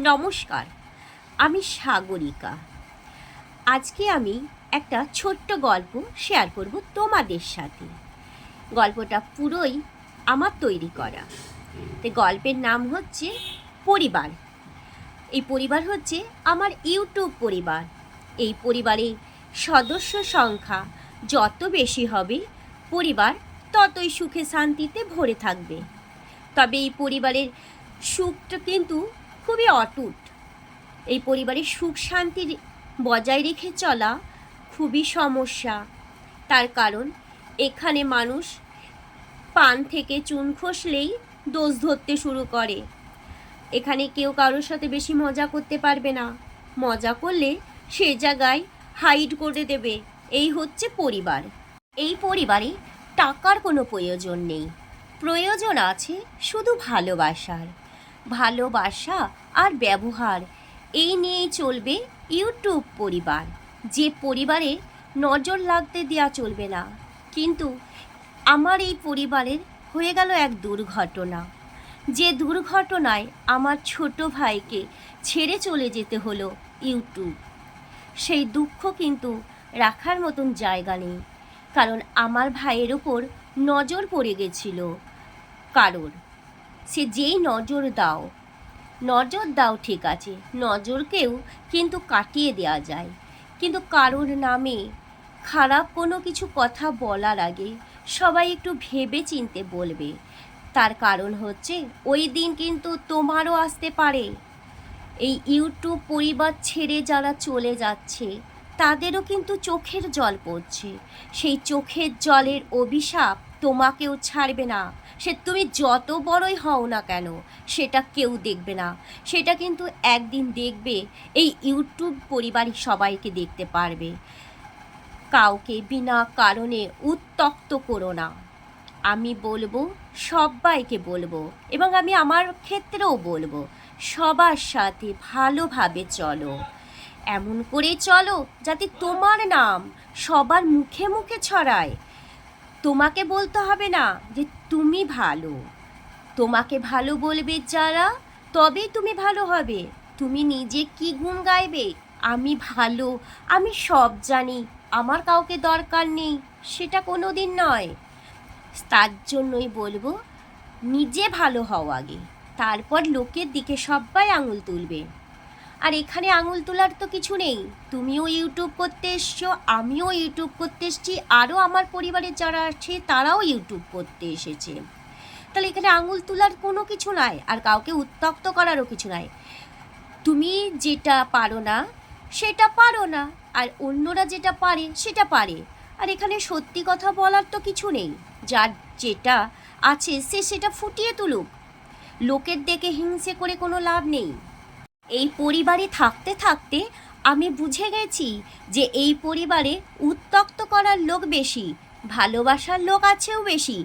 নমস্কার, আমি সাগরিকা। আজকে আমি একটা ছোট্ট গল্প শেয়ার করব তোমাদের সাথে। গল্পটা পুরোই আমার তৈরি করা। তো গল্পের নাম হচ্ছে পরিবার। এই পরিবার হচ্ছে আমার ইউটিউব পরিবার। এই পরিবারে সদস্য সংখ্যা যত বেশি হবে, পরিবার ততই সুখে শান্তিতে ভরে থাকবে। তবে এই পরিবারের সুখটা কিন্তু খুবই অটুট। এই পরিবারের সুখ শান্তি বজায় রেখে চলা খুবই সমস্যা। তার কারণ এখানে মানুষ পান থেকে চুন খসলেই দোষ ধরতে শুরু করে। এখানে কেউ কারোর সাথে বেশি মজা করতে পারবে না। মজা করলে সে জায়গায় হাইড করে দেবে। এই হচ্ছে পরিবার। এই পরিবারে টাকার কোনো প্রয়োজন নেই, প্রয়োজন আছে শুধু ভালোবাসার। ভালোবাসা আর ব্যবহার এই নিয়েই চলবে ইউটিউব পরিবার। যে পরিবারে নজর লাগতে দেওয়া চলবে না। কিন্তু আমার এই পরিবারের হয়ে গেল এক দুর্ঘটনা। যে দুর্ঘটনায় আমার ছোট ভাইকে ছেড়ে চলে যেতে হলো ইউটিউব। সেই দুঃখ কিন্তু রাখার মতন জায়গা নেই, কারণ আমার ভাইয়ের ওপর নজর পড়ে গেছিল কারোর। সে যেই নজর দাও ঠিক আছে, নজরকেও কিন্তু কাটিয়ে দেওয়া যায়। কিন্তু কারোর নামে খারাপ কোনো কিছু কথা বলার আগে সবাই একটু ভেবে চিনতে বলবে। তার কারণ হচ্ছে ওই দিন কিন্তু তোমারও আসতে পারে। এই ইউটিউব পরিবার ছেড়ে যারা চলে যাচ্ছে তাদেরও কিন্তু চোখের জল পড়ছে। সেই চোখের জলের অভিশাপ তোমাকেও ছাড়বে না। সে তুমি যত বড়ই হও না কেন, সেটা কেউ দেখবে না। সেটা কিন্তু একদিন দেখবে এই ইউটিউব পরিবারই সবাইকে দেখতে পারবে। কাউকে বিনা কারণে উত্ত্যক্ত করো না। আমি বলবো, সবাইকে বলবো, এবং আমি আমার ক্ষেত্রেও বলবো, সবার সাথে ভালোভাবে চলো। এমন করে চলো যাতে তোমার নাম সবার মুখে মুখে ছড়ায়। তোমাকে বলতে হবে না যে তুমি ভালো। তোমাকে ভালো বলবে যারা, তবেই তুমি ভালো হবে। তুমি নিজে কি গুণ গাইবে? আমি ভালো, আমি সব জানি, আমার কাউকে দরকার নেই, সেটা কোনো দিন নয়। তার জন্যই বলবো, নিজে ভালো হও আগে, তারপর লোকের দিকে সবাই আঙুল তুলবে। আর এখানে আঙুল তোলার তো কিছু নেই। তুমিও ইউটিউব করতে এসছো, আমিও ইউটিউব করতে এসছি, আরও আমার পরিবারের যারা আছে তারাও ইউটিউব করতে এসেছে। তাহলে এখানে আঙুল তোলার কোনো কিছু নাই, আর কাউকে উত্ত্যক্ত করারও কিছু নাই। তুমি যেটা পারো না সেটা পারো না, আর অন্যরা যেটা পারে সেটা পারে। আর এখানে সত্যি কথা বলার তো কিছু নেই। যার যেটা আছে সে সেটা ফুটিয়ে তুলুক। লোকের দেখে হিংসে করে কোনো লাভ নেই। এই পরিবারে থাকতে থাকতে আমি বুঝে গেছি যে এই পরিবারে উত্ত্যক্ত করার লোক বেশি, ভালোবাসার লোক আছেও বেশি,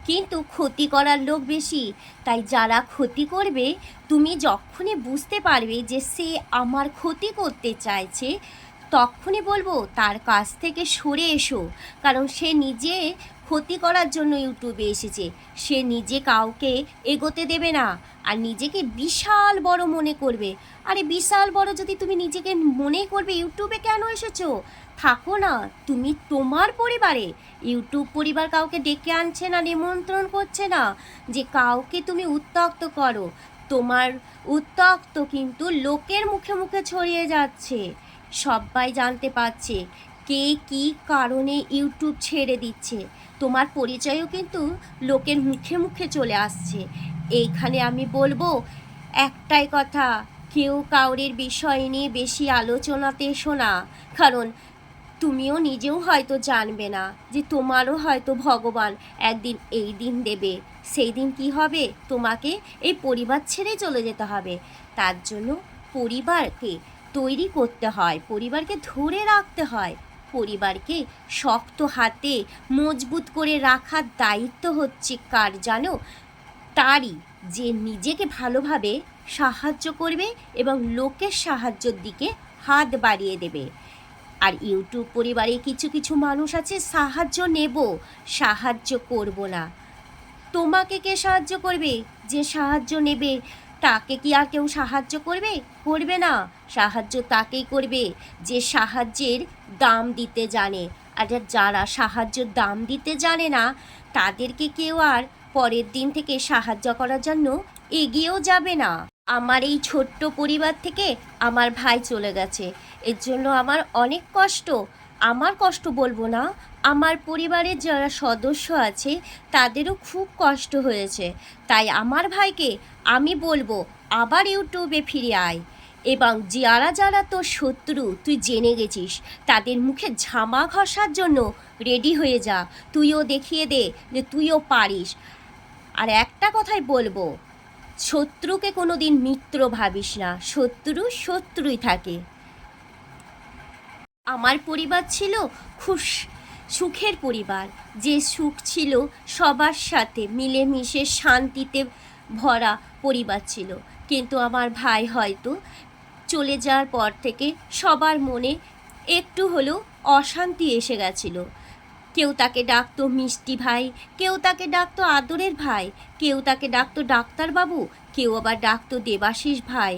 কিন্তু ক্ষতি করার লোক বেশি। তাই যারা ক্ষতি করবে, তুমি যখনই বুঝতে পারবে যে সে আমার ক্ষতি করতে চাইছে, তখনই বলবো তার কাছ থেকে সরে এসো। কারণ সে নিজে ক্ষতি করার জন্য ইউটিউবে এসেছে। সে নিজে কাউকে এগোতে দেবে না, আর নিজেকে বিশাল বড় মনে করবে। আরে বিশাল বড় যদি তুমি নিজেকে মনে করবে, ইউটিউবে কেন এসেছো? থাকো না তুমি তোমার পরিবারে। ইউটিউব পরিবার কাউকে ডেকে আনছে না, নিমন্ত্রণ করছে না যে কাউকে তুমি উত্ত্যক্ত করো। তোমার উত্ত্যক্ত কিন্তু লোকের মুখে মুখে ছড়িয়ে যাচ্ছে। সবাই জানতে পারছে কে কী কারণে ইউটিউব ছেড়ে দিচ্ছে। তোমার পরিচয়ও কিন্তু লোকের মুখে মুখে চলে আসছে। এইখানে আমি বলবো একটাই কথা, কেউ কাউরের বিষয় নিয়ে বেশি আলোচনাতে এসো না। কারণ তুমিও নিজেও হয়তো জানবে না যে তোমারও হয়তো ভগবান একদিন এই দিন দেবে। সেই দিন কি হবে? তোমাকে এই পরিবার ছেড়ে চলে যেতে হবে। তার জন্য পরিবারকে তৈরি করতে হয়, পরিবারকে ধরে রাখতে হয়। পরিবারকে শক্ত হাতে মজবুত করে রাখার দায়িত্ব হচ্ছে কার জানো? তারই, যে নিজেকে ভালোভাবে সাহায্য করবে এবং লোকের সাহায্যের দিকে হাত বাড়িয়ে দেবে। আর ইউটিউব পরিবারে কিছু কিছু মানুষ আছে, সাহায্য নেব, সাহায্য করব না। তোমাকে কে সাহায্য করবে? যে সাহায্য নেবে তাকে কি আর কেউ সাহায্য করবে? করবে না। সাহায্য তাকেই করবে যে সাহায্যের দাম দিতে জানে। আর যারা সাহায্যের দাম দিতে জানে না, তাদেরকে কেউ আর পরের দিন থেকে সাহায্য করার জন্য এগিয়েও যাবে না। আমার এই ছোট্ট পরিবার থেকে আমার ভাই চলে গেছে, এর জন্য আমার অনেক কষ্ট। আমার কষ্ট বলবো না, আমার পরিবারের যারা সদস্য আছে তাদেরও খুব কষ্ট হয়েছে। তাই আমার ভাইকে আমি বলবো আবার ইউটিউবে ফিরে আয়, এবং যারা যারা তোর শত্রু তুই জেনে গেছিস তাদের মুখে ঝামা ঘষার জন্য রেডি হয়ে যা। তুইও দেখিয়ে দে যে তুইও পারিস। আর একটা কথাই বলবো, শত্রুকে কোনো দিন মিত্র ভাবিস না, শত্রু শত্রুই থাকে। আমার পরিবার ছিল খুব সুখের পরিবার, যে সুখ ছিল সবার সাথে মিলেমিশে শান্তিতে ভরা পরিবার ছিল। কিন্তু আমার ভাই হয়তো চলে যাওয়ার পর থেকে সবার মনে একটু হলেও অশান্তি এসে গেছিল। কেউ তাকে ডাকতো মিষ্টি ভাই, কেউ তাকে ডাকতো আদরের ভাই, কেউ তাকে ডাকতো ডাক্তারবাবু, কেউ আবার ডাকতো দেবাশিস ভাই,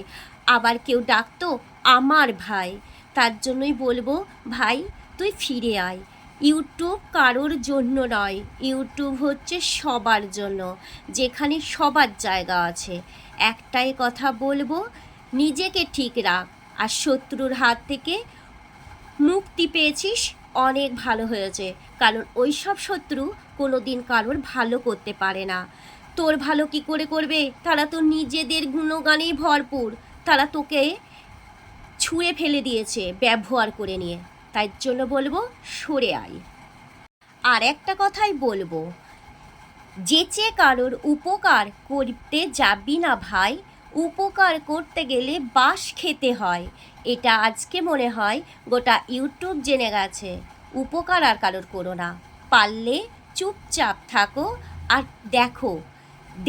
আবার কেউ ডাকতো আমার ভাই। তার জন্যই বলবো ভাই তুই ফিরে আয়। ইউটিউব কারোর জন্য নয়, ইউটিউব হচ্ছে সবার জন্য, যেখানে সবার জায়গা আছে। একটাই কথা বলবো, নিজেকে ঠিক রাখ। আর শত্রুর হাত থেকে মুক্তি পেয়েছিস, অনেক ভালো হয়েছে। কারণ ওই সব শত্রু কোনো দিন কারোর ভালো করতে পারে না। তোর ভালো কি করে করবে? তারা তো নিজেদের গুণগানেই ভরপুর। তারা তোকে ছুঁড়ে ফেলে দিয়েছে ব্যবহার করে নিয়ে। তাই জন্য বলবো সরে আয়। আর একটা কথাই বলবো, যেচে কারোর উপকার করতে যাবি না ভাই, উপকার করতে গেলে বাঁশ খেতে হয়। এটা আজকে মনে হয় গোটা ইউটিউব জেনে গেছে। উপকার আর কারোর করো না, পারলে চুপচাপ থাকো আর দেখো।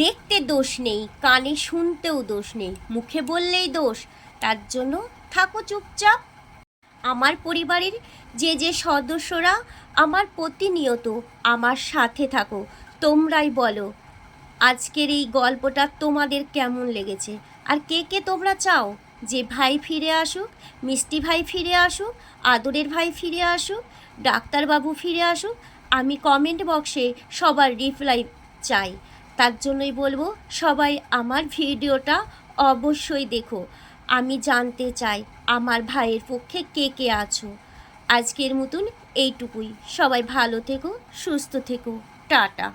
দেখতে দোষ নেই, কানে শুনতেও দোষ নেই, মুখে বললেই দোষ। তার জন্য থাকো চুপচাপ। আমার পরিবারের যে যে সদস্যরা আমার প্রতিনিয়ত আমার সাথে থাকো, তোমরাই বলো আজকের এই গল্পটা তোমাদের কেমন লেগেছে। আর কে কে তোমরা চাও যে ভাই ফিরে আসুক, মিষ্টি ভাই ফিরে আসুক, আদরের ভাই ফিরে আসুক, ডাক্তারবাবু ফিরে আসুক? আমি কমেন্ট বক্সে সবার রিপ্লাই চাই। তার জন্যই বলবো সবাই আমার ভিডিওটা অবশ্যই দেখো। আমি জানতে চাই আমার ভাইয়ের পক্ষে কে কে আছো। আজকের মতন এইটুকুই। সবাই ভালো থেকো, সুস্থ থেকো, টাটা।